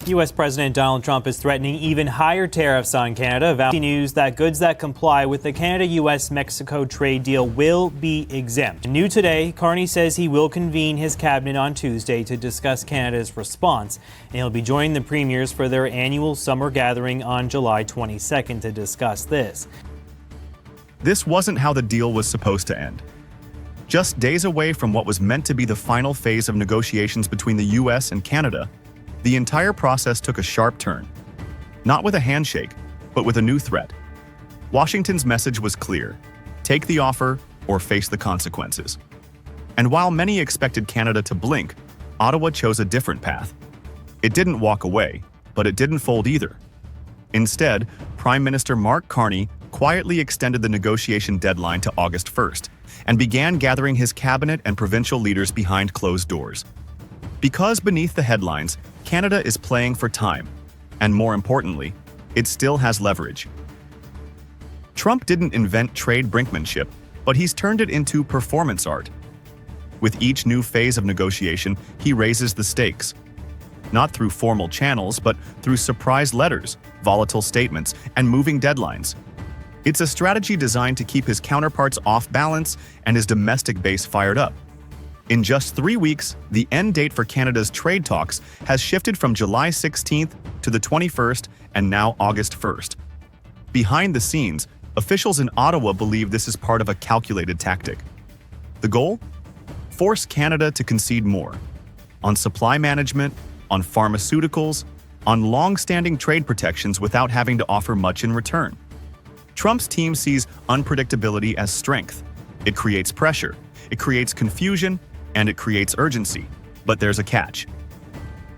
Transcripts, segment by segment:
U.S. President Donald Trump is threatening even higher tariffs on Canada. Valley News that goods that comply with the Canada-U.S.-Mexico trade deal will be exempt. New today, Carney says he will convene his cabinet on Tuesday to discuss Canada's response, and he'll be joining the premiers for their annual summer gathering on July 22nd to discuss this. This wasn't how the deal was supposed to end. Just days away from what was meant to be the final phase of negotiations between the U.S. and Canada, the entire process took a sharp turn. Not with a handshake, but with a new threat. Washington's message was clear: take the offer or face the consequences. And while many expected Canada to blink, Ottawa chose a different path. It didn't walk away, but it didn't fold either. Instead, Prime Minister Mark Carney quietly extended the negotiation deadline to August 1st and began gathering his cabinet and provincial leaders behind closed doors. Because beneath the headlines, Canada is playing for time, and more importantly, it still has leverage. Trump didn't invent trade brinkmanship, but he's turned it into performance art. With each new phase of negotiation, he raises the stakes. Not through formal channels, but through surprise letters, volatile statements, and moving deadlines. It's a strategy designed to keep his counterparts off balance and his domestic base fired up. In just 3 weeks, the end date for Canada's trade talks has shifted from July 16th to the 21st and now August 1st. Behind the scenes, officials in Ottawa believe this is part of a calculated tactic. The goal? Force Canada to concede more. On supply management, on pharmaceuticals, on long-standing trade protections without having to offer much in return. Trump's team sees unpredictability as strength. It creates pressure, it creates confusion, and it creates urgency. But there's a catch.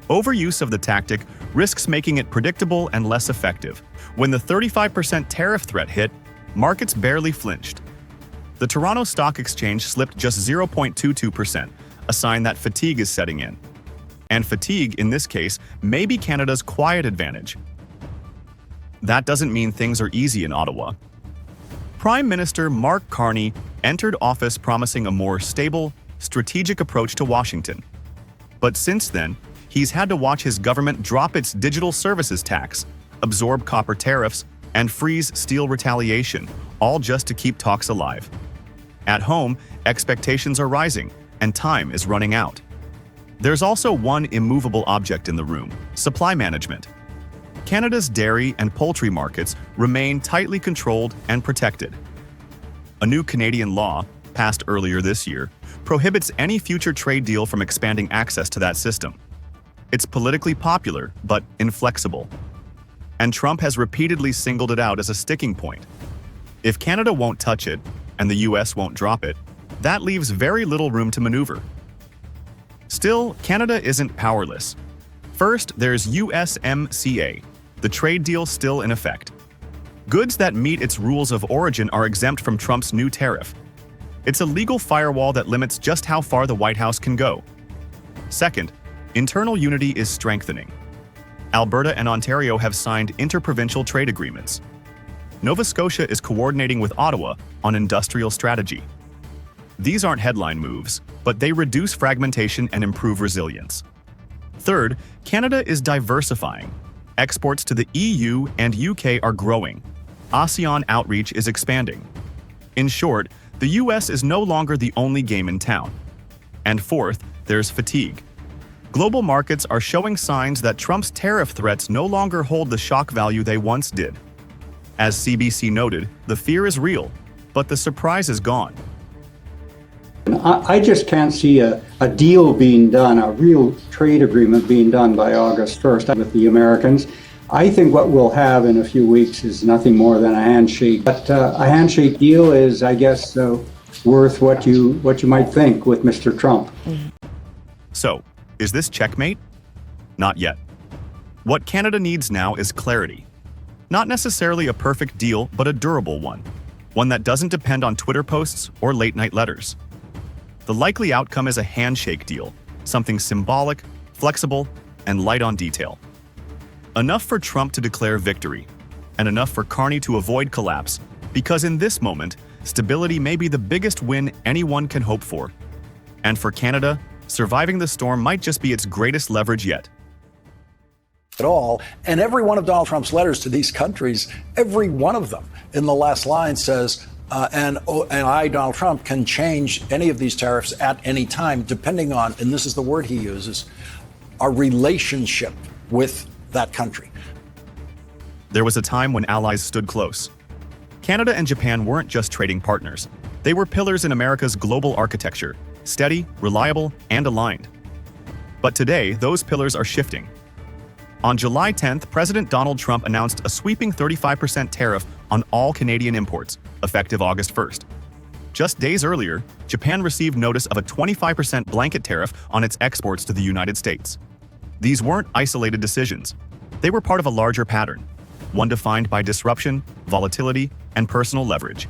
Overuse of the tactic risks making it predictable and less effective. When the 35% tariff threat hit, markets barely flinched. The Toronto Stock Exchange slipped just 0.22%, a sign that fatigue is setting in. And fatigue, in this case, may be Canada's quiet advantage. That doesn't mean things are easy in Ottawa. Prime Minister Mark Carney entered office promising a more stable, strategic approach to Washington. But since then, he's had to watch his government drop its digital services tax, absorb copper tariffs, and freeze steel retaliation, all just to keep talks alive. At home, expectations are rising, and time is running out. There's also one immovable object in the room: supply management. Canada's dairy and poultry markets remain tightly controlled and protected. A new Canadian law, passed earlier this year, prohibits any future trade deal from expanding access to that system. It's politically popular, but inflexible. And Trump has repeatedly singled it out as a sticking point. If Canada won't touch it, and the US won't drop it, that leaves very little room to maneuver. Still, Canada isn't powerless. First, there's USMCA, the trade deal still in effect. Goods that meet its rules of origin are exempt from Trump's new tariff. It's a legal firewall that limits just how far the White House can go. Second, internal unity is strengthening. Alberta and Ontario have signed interprovincial trade agreements. Nova Scotia is coordinating with Ottawa on industrial strategy. These aren't headline moves, but they reduce fragmentation and improve resilience. Third, Canada is diversifying. Exports to the EU and UK are growing. ASEAN outreach is expanding. In short, the US is no longer the only game in town. And fourth, there's fatigue. Global markets are showing signs that Trump's tariff threats no longer hold the shock value they once did. As CBC noted, the fear is real, but the surprise is gone. I just can't see a deal being done, a real trade agreement being done by August 1st with the Americans. I think what we'll have in a few weeks is nothing more than a handshake. But a handshake deal is, I guess, worth what you might think with Mr. Trump. So, is this checkmate? Not yet. What Canada needs now is clarity. Not necessarily a perfect deal, but a durable one. One that doesn't depend on Twitter posts or late-night letters. The likely outcome is a handshake deal, something symbolic, flexible, and light on detail. Enough for Trump to declare victory, and enough for Carney to avoid collapse, because in this moment, stability may be the biggest win anyone can hope for. And for Canada, surviving the storm might just be its greatest leverage yet. at all. And every one of Donald Trump's letters to these countries, every one of them in the last line says, and I, Donald Trump, can change any of these tariffs at any time, depending on, and this is the word he uses, our relationship with that country. There was a time when allies stood close. Canada and Japan weren't just trading partners. They were pillars in America's global architecture, steady, reliable, and aligned. But today, those pillars are shifting. On July 10th, President Donald Trump announced a sweeping 35% tariff on all Canadian imports, effective August 1st. Just days earlier, Japan received notice of a 25% blanket tariff on its exports to the United States. These weren't isolated decisions. They were part of a larger pattern, one defined by disruption, volatility, and personal leverage.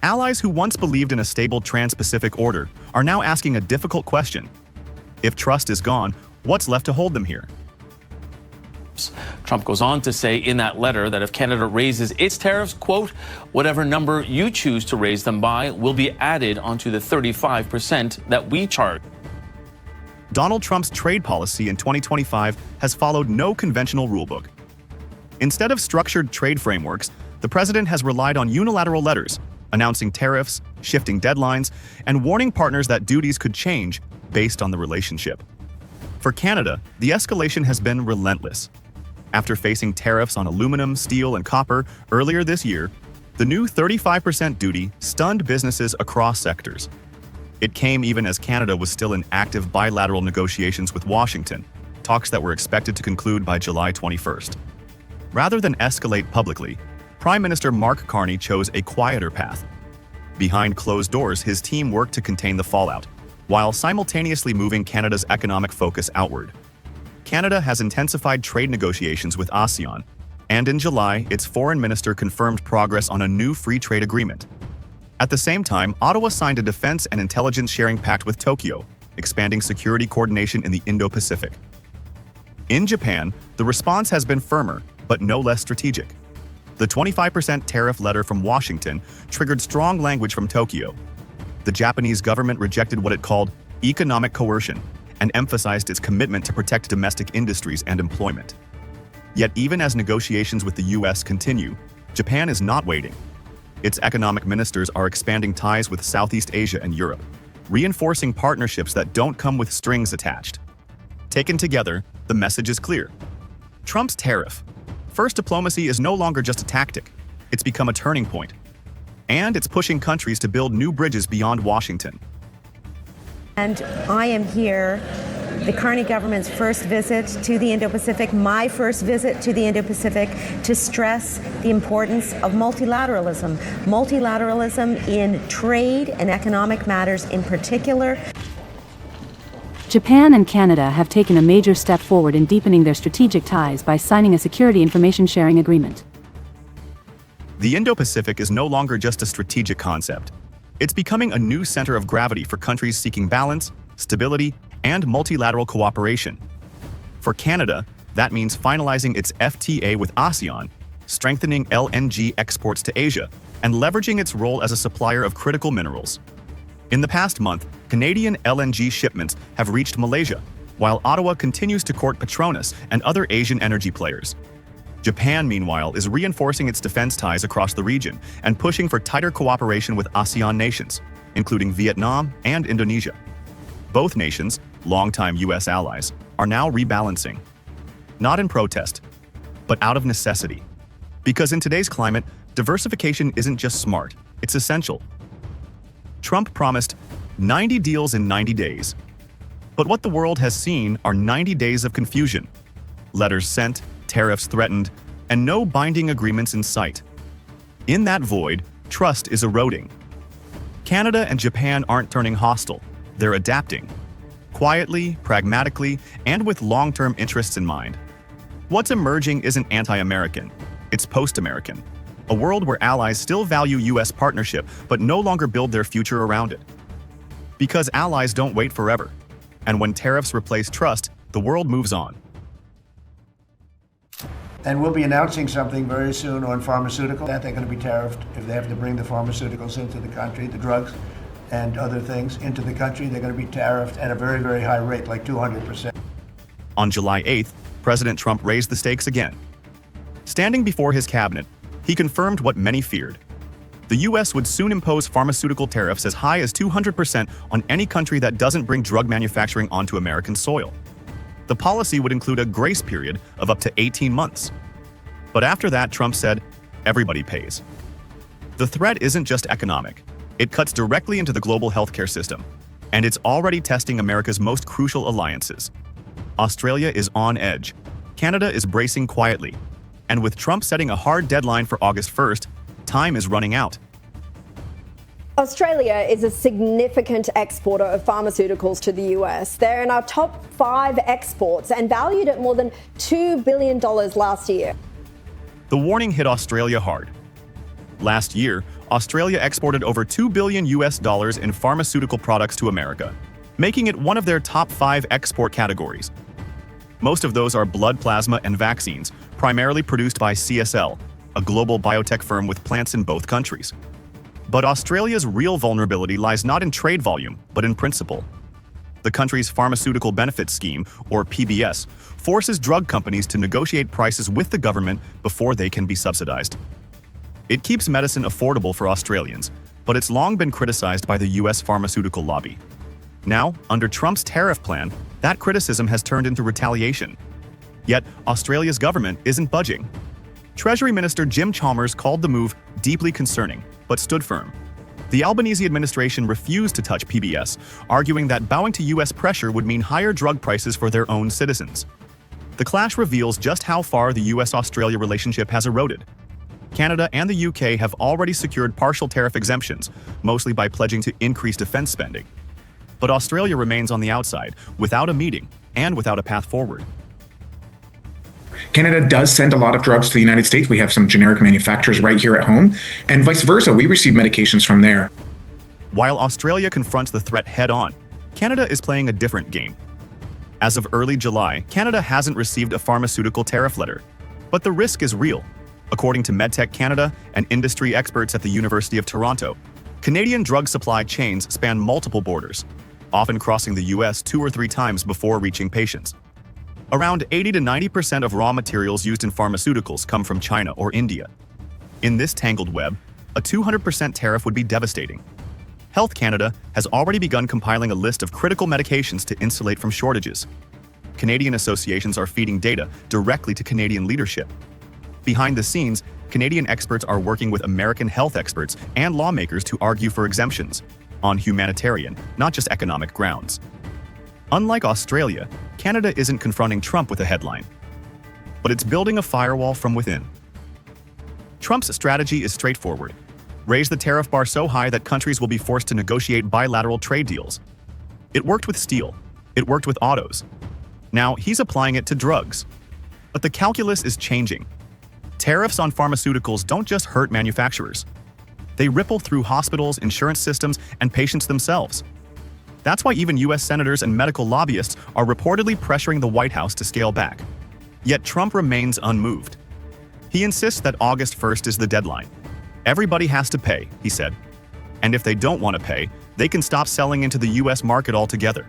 Allies who once believed in a stable trans-Pacific order are now asking a difficult question. If trust is gone, what's left to hold them here? Trump goes on to say in that letter that if Canada raises its tariffs, quote, whatever number you choose to raise them by will be added onto the 35% that we charge. Donald Trump's trade policy in 2025 has followed no conventional rulebook. Instead of structured trade frameworks, the president has relied on unilateral letters, announcing tariffs, shifting deadlines, and warning partners that duties could change based on the relationship. For Canada, the escalation has been relentless. After facing tariffs on aluminum, steel, and copper earlier this year, the new 35% duty stunned businesses across sectors. It came even as Canada was still in active bilateral negotiations with Washington, talks that were expected to conclude by July 21st. Rather than escalate publicly, Prime Minister Mark Carney chose a quieter path. Behind closed doors, his team worked to contain the fallout, while simultaneously moving Canada's economic focus outward. Canada has intensified trade negotiations with ASEAN, and in July, its foreign minister confirmed progress on a new free trade agreement. At the same time, Ottawa signed a defense and intelligence sharing pact with Tokyo, expanding security coordination in the Indo-Pacific. In Japan, the response has been firmer, but no less strategic. The 25% tariff letter from Washington triggered strong language from Tokyo. The Japanese government rejected what it called economic coercion and emphasized its commitment to protect domestic industries and employment. Yet even as negotiations with the U.S. continue, Japan is not waiting. Its economic ministers are expanding ties with Southeast Asia and Europe, reinforcing partnerships that don't come with strings attached. Taken together, the message is clear. Trump's tariff. First diplomacy is no longer just a tactic. It's become a turning point. And it's pushing countries to build new bridges beyond Washington. And I am here, the Carney government's first visit to the Indo-Pacific, my first visit to the Indo-Pacific, to stress the importance of multilateralism. Multilateralism in trade and economic matters in particular. Japan and Canada have taken a major step forward in deepening their strategic ties by signing a security information sharing agreement. The Indo-Pacific is no longer just a strategic concept. It's becoming a new center of gravity for countries seeking balance, stability, and multilateral cooperation. For Canada, that means finalizing its FTA with ASEAN, strengthening LNG exports to Asia, and leveraging its role as a supplier of critical minerals. In the past month, Canadian LNG shipments have reached Malaysia, while Ottawa continues to court Petronas and other Asian energy players. Japan, meanwhile, is reinforcing its defense ties across the region and pushing for tighter cooperation with ASEAN nations, including Vietnam and Indonesia. Both nations, longtime U.S. allies, are now rebalancing. Not in protest, but out of necessity. Because in today's climate, diversification isn't just smart, it's essential. Trump promised 90 deals in 90 days. But what the world has seen are 90 days of confusion. Letters sent, tariffs threatened, and no binding agreements in sight. In that void, trust is eroding. Canada and Japan aren't turning hostile, they're adapting. Quietly, pragmatically, and with long-term interests in mind. What's emerging isn't anti-American, it's post-American. A world where allies still value U.S. partnership but no longer build their future around it. Because allies don't wait forever. And when tariffs replace trust, the world moves on. And we'll be announcing something very soon on pharmaceuticals that they're going to be tariffed if they have to bring the pharmaceuticals into the country, the drugs and other things into the country. They're going to be tariffed at a very, very high rate, like 200%. On July 8th, President Trump raised the stakes again. Standing before his cabinet, he confirmed what many feared. The U.S. would soon impose pharmaceutical tariffs as high as 200% on any country that doesn't bring drug manufacturing onto American soil. The policy would include a grace period of up to 18 months. But after that, Trump said, everybody pays. The threat isn't just economic. It cuts directly into the global healthcare system, and it's already testing America's most crucial alliances. Australia is on edge. Canada is bracing quietly. And with Trump setting a hard deadline for August 1st, time is running out. Australia is a significant exporter of pharmaceuticals to the US. They're in our top 5 exports and valued at more than $2 billion last year. The warning hit Australia hard. Last year, Australia exported over $2 billion in pharmaceutical products to America, making it one of their top 5 export categories. Most of those are blood plasma and vaccines, primarily produced by CSL, a global biotech firm with plants in both countries. But Australia's real vulnerability lies not in trade volume, but in principle. The country's Pharmaceutical Benefits Scheme, or PBS, forces drug companies to negotiate prices with the government before they can be subsidized. It keeps medicine affordable for Australians, but it's long been criticized by the U.S. pharmaceutical lobby. Now, under Trump's tariff plan, that criticism has turned into retaliation. Yet, Australia's government isn't budging. Treasury Minister Jim Chalmers called the move deeply concerning, but stood firm. The Albanese administration refused to touch PBS, arguing that bowing to U.S. pressure would mean higher drug prices for their own citizens. The clash reveals just how far the U.S.-Australia relationship has eroded. Canada and the UK have already secured partial tariff exemptions, mostly by pledging to increase defense spending. But Australia remains on the outside, without a meeting and without a path forward. Canada does send a lot of drugs to the United States. We have some generic manufacturers right here at home, and vice versa. We receive medications from there. While Australia confronts the threat head-on, Canada is playing a different game. As of early July, Canada hasn't received a pharmaceutical tariff letter, but the risk is real. According to MedTech Canada and industry experts at the University of Toronto, Canadian drug supply chains span multiple borders, often crossing the U.S. 2 or 3 times before reaching patients. Around 80 to 90% of raw materials used in pharmaceuticals come from China or India. In this tangled web, a 200% tariff would be devastating. Health Canada has already begun compiling a list of critical medications to insulate from shortages. Canadian associations are feeding data directly to Canadian leadership. Behind the scenes, Canadian experts are working with American health experts and lawmakers to argue for exemptions on humanitarian, not just economic grounds. Unlike Australia, Canada isn't confronting Trump with a headline, but it's building a firewall from within. Trump's strategy is straightforward. Raise the tariff bar so high that countries will be forced to negotiate bilateral trade deals. It worked with steel. It worked with autos. Now he's applying it to drugs. But the calculus is changing. Tariffs on pharmaceuticals don't just hurt manufacturers. They ripple through hospitals, insurance systems, and patients themselves. That's why even U.S. senators and medical lobbyists are reportedly pressuring the White House to scale back. Yet Trump remains unmoved. He insists that August 1st is the deadline. Everybody has to pay, he said. And if they don't want to pay, they can stop selling into the U.S. market altogether.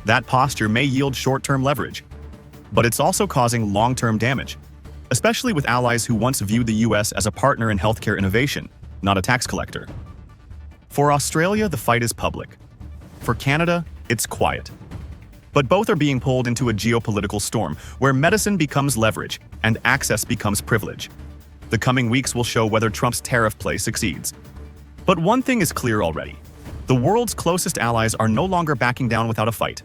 That posture may yield short-term leverage, but it's also causing long-term damage, especially with allies who once viewed the U.S. as a partner in healthcare innovation, not a tax collector. For Australia, the fight is public. For Canada, it's quiet. But both are being pulled into a geopolitical storm where medicine becomes leverage and access becomes privilege. The coming weeks will show whether Trump's tariff play succeeds. But one thing is clear already. The world's closest allies are no longer backing down without a fight.